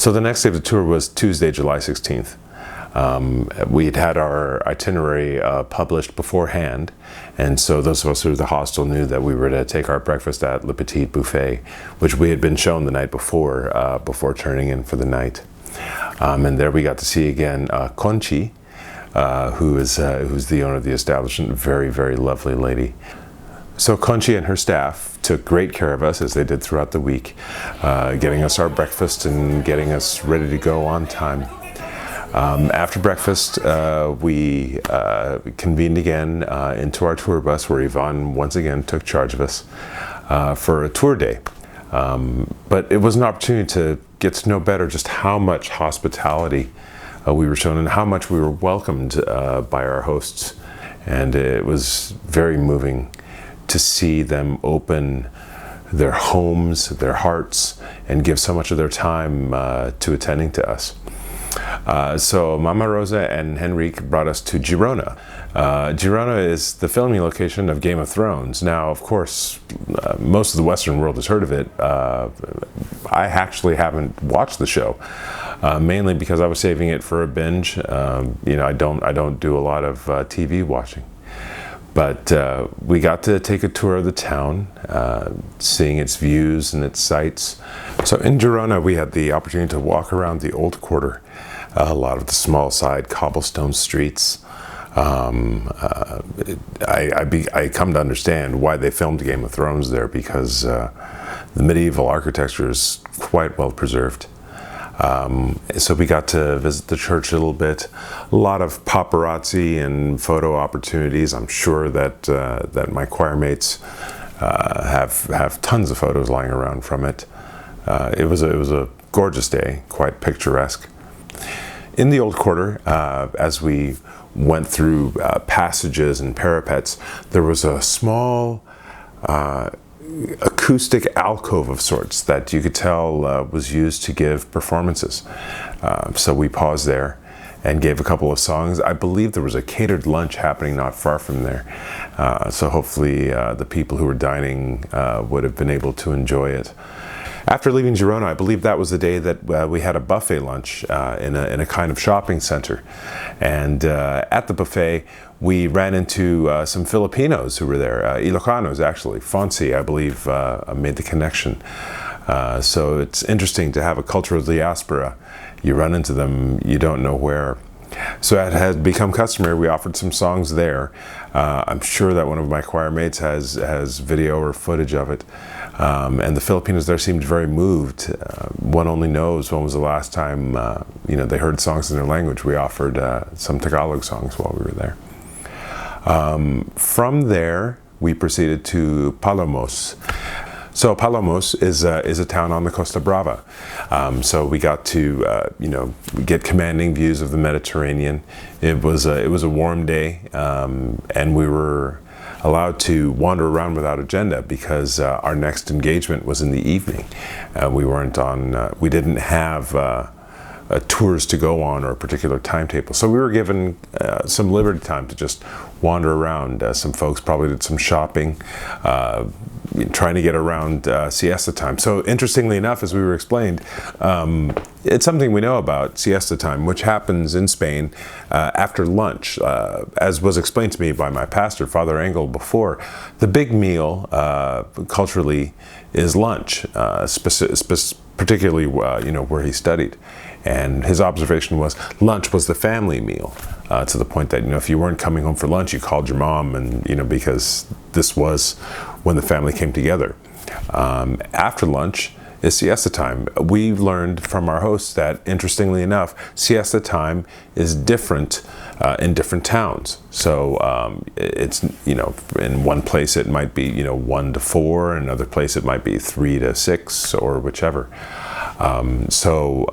So the next day of the tour was Tuesday, July 16th. We'd had our itinerary published beforehand, and so those of us who were at the hostel knew that we were to take our breakfast at Le Petit Buffet, which we had been shown the night before turning in for the night. And there we got to see again Conchi, who's the owner of the establishment, very, very lovely lady. So Conchi and her staff took great care of us, as they did throughout the week, getting us our breakfast and getting us ready to go on time. After breakfast, we convened again into our tour bus, where Yvonne once again took charge of us for a tour day. But it was an opportunity to get to know better just how much hospitality we were shown and how much we were welcomed by our hosts. And it was very moving to see them open their homes, their hearts, and give so much of their time to attending to us. So Mama Rosa and Henrique brought us to Girona. Girona is the filming location of Game of Thrones. Now, of course, most of the Western world has heard of it. I actually haven't watched the show, mainly because I was saving it for a binge. I don't do a lot of TV watching. But we got to take a tour of the town, seeing its views and its sights. So in Girona, we had the opportunity to walk around the old quarter, a lot of the small side cobblestone streets. I come to understand why they filmed Game of Thrones there, because the medieval architecture is quite well preserved. So we got to visit the church a little bit. A lot of paparazzi and photo opportunities. I'm sure that my choir mates have tons of photos lying around from it. It was a gorgeous day, quite picturesque. In the old quarter, as we went through passages and parapets, there was a small acoustic alcove of sorts that you could tell was used to give performances. So we paused there and gave a couple of songs. I believe there was a catered lunch happening not far from there. So hopefully the people who were dining would have been able to enjoy it. After leaving Girona, I believe that was the day that we had a buffet lunch in a kind of shopping center. And at the buffet, we ran into some Filipinos who were there, Ilocanos actually. Fonzie, I believe, made the connection. So it's interesting to have a cultural diaspora. You run into them, you don't know where. So it had become customary. We offered some songs there. I'm sure that one of my choir mates has video or footage of it. And the Filipinos there seemed very moved. One only knows when was the last time they heard songs in their language. We offered some Tagalog songs while we were there. From there, we proceeded to Palamós. So Palamós is a town on the Costa Brava. So we got to get commanding views of the Mediterranean. It was a warm day, and we were allowed to wander around without agenda, because our next engagement was in the evening. We didn't have tours to go on or a particular timetable. So we were given some liberty time to just wander around. Some folks probably did some shopping, trying to get around siesta time. So interestingly enough, as we were explained, it's something we know about, siesta time, which happens in Spain after lunch. As was explained to me by my pastor, Father Engel, before, the big meal culturally is lunch, particularly where he studied. And his observation was lunch was the family meal, to the point that if you weren't coming home for lunch, you called your mom, and because this was when the family came together. After lunch is siesta time. We learned from our hosts that, interestingly enough, siesta time is different in different towns. So it's in one place it might be 1 to 4, in another place it might be 3 to 6, or whichever. So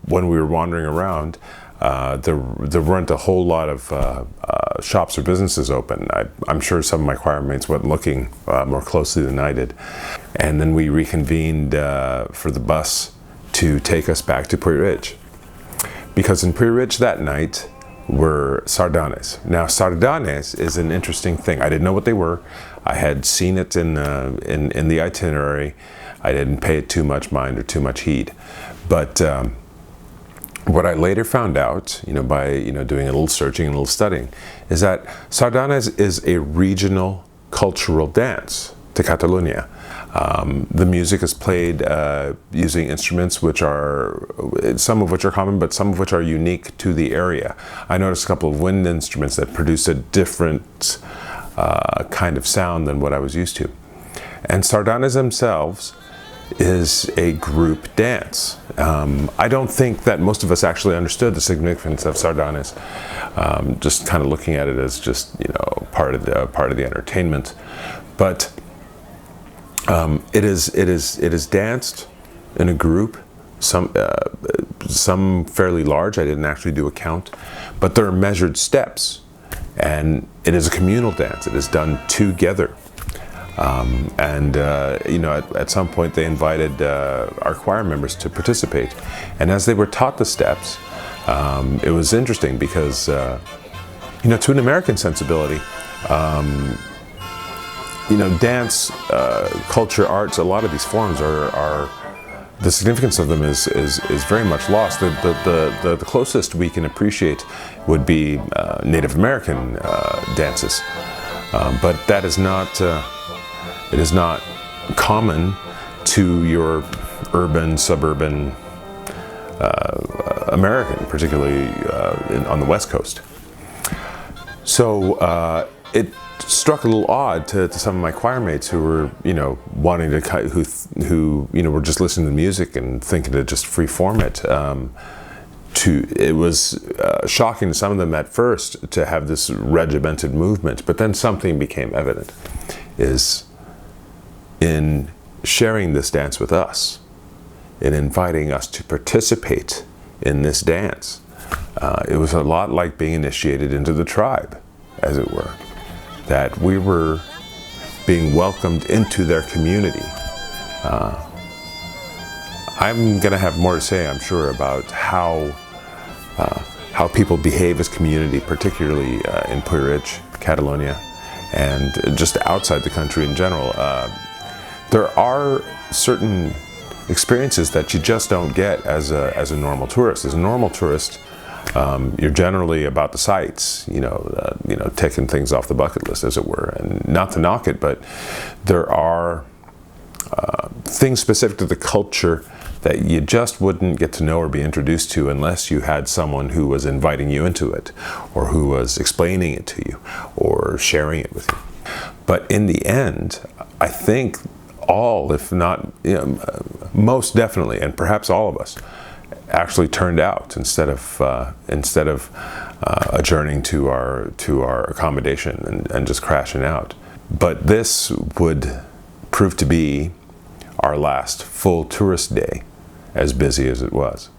when we were wandering around, there weren't a whole lot of shops or businesses open. I'm sure some of my choir mates went looking more closely than I did. And then we reconvened for the bus to take us back to Puig-reig. Because in Puig-reig that night were Sardanes. Now, Sardanes is an interesting thing. I didn't know what they were. I had seen it in the itinerary. I didn't pay it too much mind or too much heed. But what I later found out, by doing a little searching and a little studying, is that Sardanes is a regional cultural dance to Catalonia. The music is played using instruments which are, some of which are common, but some of which are unique to the area. I noticed a couple of wind instruments that produce a different kind of sound than what I was used to. And Sardanes themselves is a group dance. I don't think that most of us actually understood the significance of Sardanes, just kind of looking at it as just part of the entertainment. But it is danced in a group, some fairly large. I didn't actually do a count, but there are measured steps, and it is a communal dance. It is done together. At some point they invited our choir members to participate, and as they were taught the steps, it was interesting because to an American sensibility, dance, culture, arts, a lot of these forms are the significance of them is very much lost. The closest we can appreciate would be Native American dances, but that is not. It is not common to your urban, suburban American, particularly on the West Coast. So it struck a little odd to some of my choir mates who were, wanting to, who were just listening to the music and thinking to just free-form it. It was shocking to some of them at first to have this regimented movement, but then something became evident, is in sharing this dance with us, in inviting us to participate in this dance. It was a lot like being initiated into the tribe, as it were, that we were being welcomed into their community. I'm going to have more to say, I'm sure, about how people behave as community, particularly in Puig-reig, Catalonia, and just outside the country in general. There are certain experiences that you just don't get as a normal tourist. As a normal tourist, you're generally about the sights, taking things off the bucket list, as it were. And not to knock it, but there are things specific to the culture that you just wouldn't get to know or be introduced to unless you had someone who was inviting you into it, or who was explaining it to you, or sharing it with you. But in the end, I think all, if not, most definitely, and perhaps all of us, actually turned out instead of adjourning to our accommodation and just crashing out. But this would prove to be our last full tourist day, as busy as it was.